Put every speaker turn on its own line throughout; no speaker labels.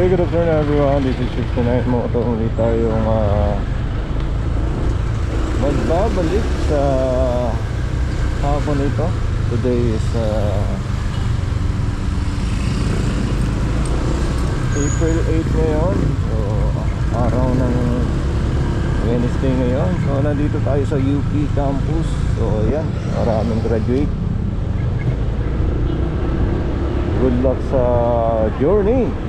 Hey, good afternoon everyone, this is 69 Moto. Ulit tayong magbabalik sa hapon ito. Today is April 8 ngayon. So araw ng Wednesday ngayon. So nandito tayo sa UP campus. So ayan, maraming graduate. Good luck sa journey.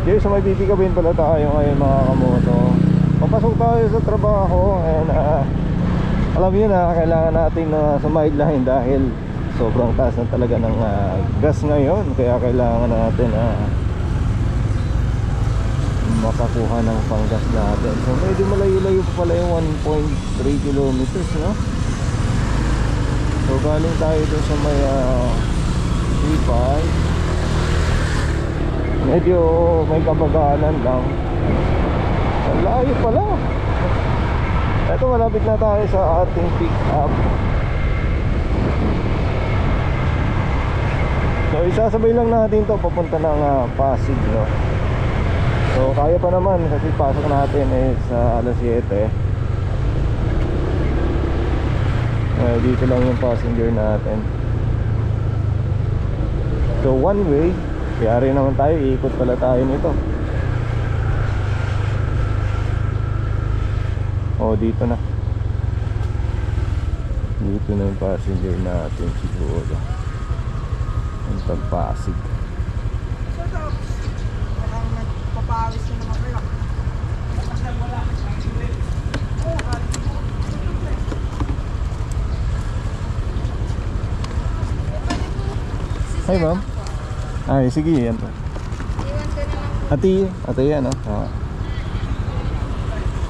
Okay, so may bibigawin pala tayo ngayon mga kamoto. Papasok tayo sa trabaho and alam niyo na kailangan natin sumideline dahil sobrang taas na talaga ng gas ngayon. Kaya kailangan natin makakuha ng panggas natin. So medyo malayo-layo pa pala yung 1.3 kilometers, no? So galing tayo doon sa may C5. Medyo may kabaganan lang. Ang layo pala. Ito, malapit na tayo sa ating pick up. So isasabay lang natin to papunta ng Pasig, no? So kaya pa naman kasi pasok natin is alas 7. Dito lang yung passenger natin. So one way. Kaya rin naman tayo, iikot pala tayo nito. Oh, dito na. Dito na yung passenger natin siguro. Yung pagpasig.
Parang nagpapawis na naman kayo.
Hi ma'am. Ay, sige, yan po.
Iwan ka na lang.
Ate yan, no?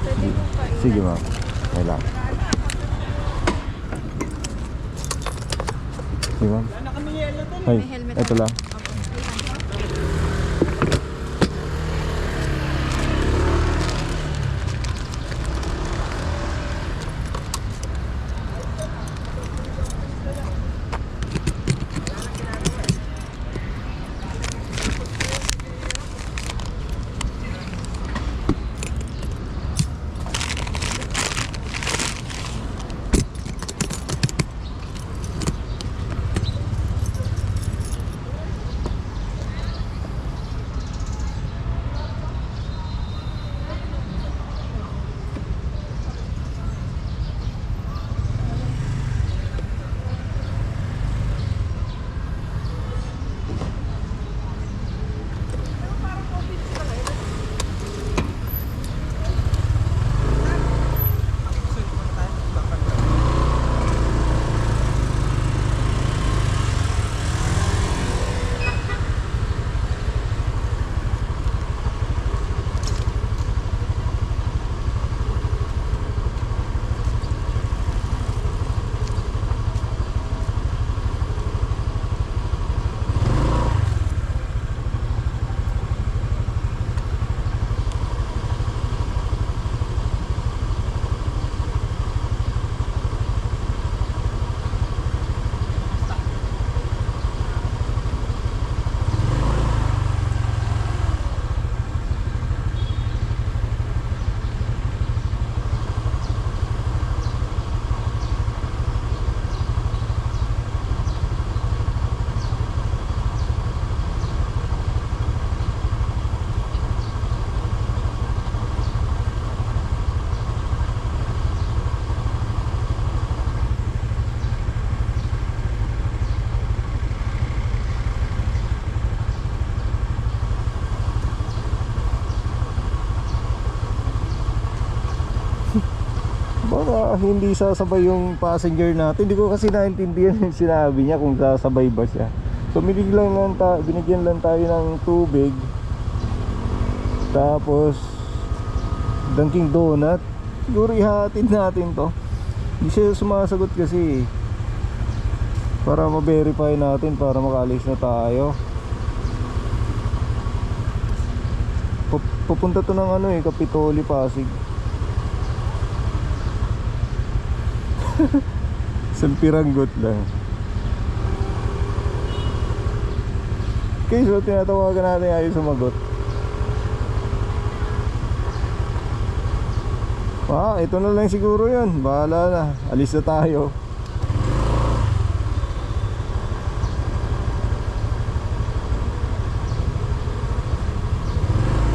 Pwede mo pa iwan.
Sige ma'am. Kailang. Sige ma'am. Ay, ito lang. Baka hindi sasabay yung passenger natin. Hindi ko kasi naintindihan yung sinabi niya kung sasabay ba siya. So binigyan lang tayo ng tubig. Tapos Dunkin Donut. Siguro ihatid natin to. Hindi siya sumasagot kasi. Para ma-verify natin, para makalis na tayo. Pupunta to ng Kapitolyo, Pasig. Selfie ranggot lang. Okay, so tinatawagan natin ayaw sumagot. Ito na lang siguro yun. Bahala na, alis na tayo.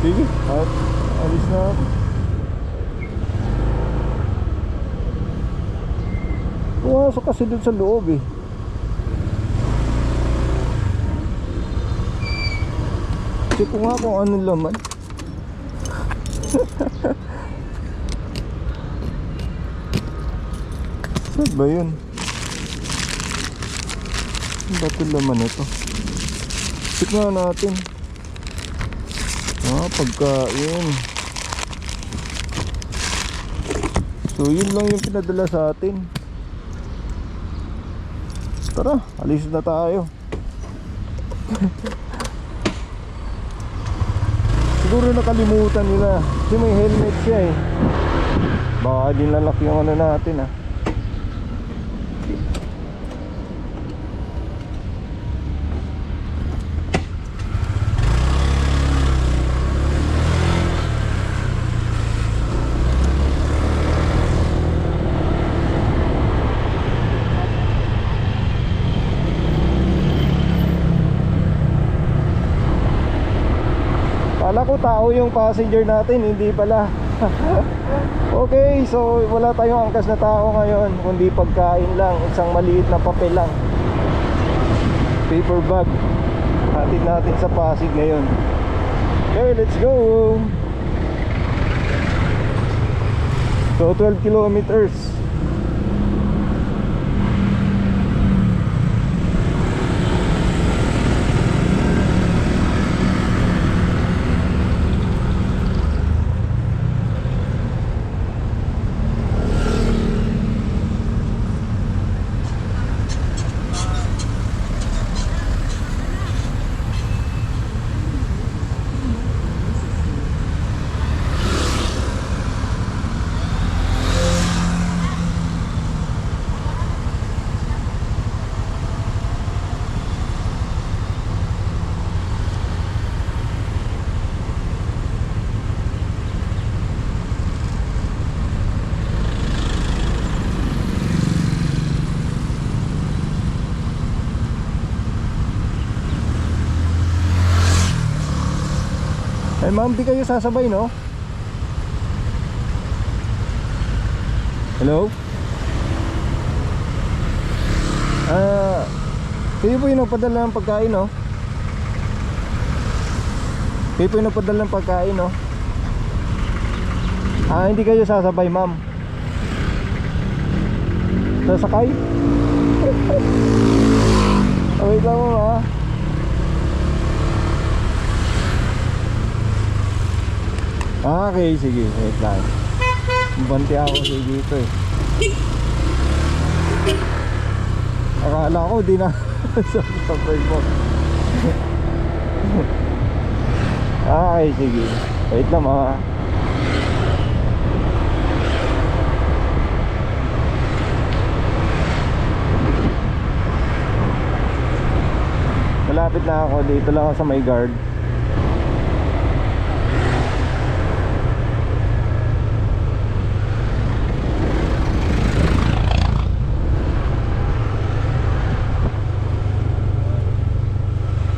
Sige, at alis na ako. Pumasok kasi dun sa loob eh. Check ko nga kung anong laman. Saan ba yun? Ano ba itong laman ito? Check nga natin. Pagkain. So yun lang yung pinadala sa atin. Tara, alis na tayo. Siguro nakalimutan nila kasi may helmet siya eh. Baka dinalak yung ano natin ah. Kala ko tao yung passenger natin, hindi pala. Okay, so wala tayong angkas na tao ngayon, kundi pagkain lang, isang maliit na papel lang. Paper bag. Hatid natin sa Pasig ngayon. Okay, let's go. So 12 kilometers. Eh ma'am, di kayo sasabay, no? Hello? Kayo po yung nagpadala ng pagkain, no? Kayo po yung nagpadala ng pagkain, no? Hindi kayo sasabay, ma'am. Sasakay? Wait lang mo, ha? Okay, sige, wait lang. Banti ako kasi dito eh. Akala ko di na sabay mo. Okay, sige. Wait lang mga. Malapit na ako, dito lang ako sa may guard.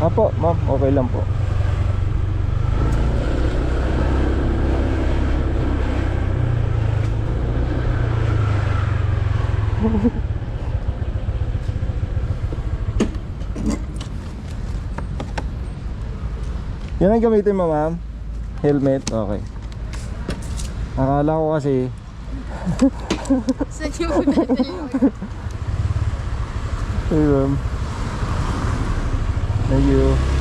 Apo, ma'am, okay lang po. Yan ang gamitin mo, ma'am? Helmet, okay. Akala ko kasi
Saan yung pinadala mo?
hey, ma'am. Thank you.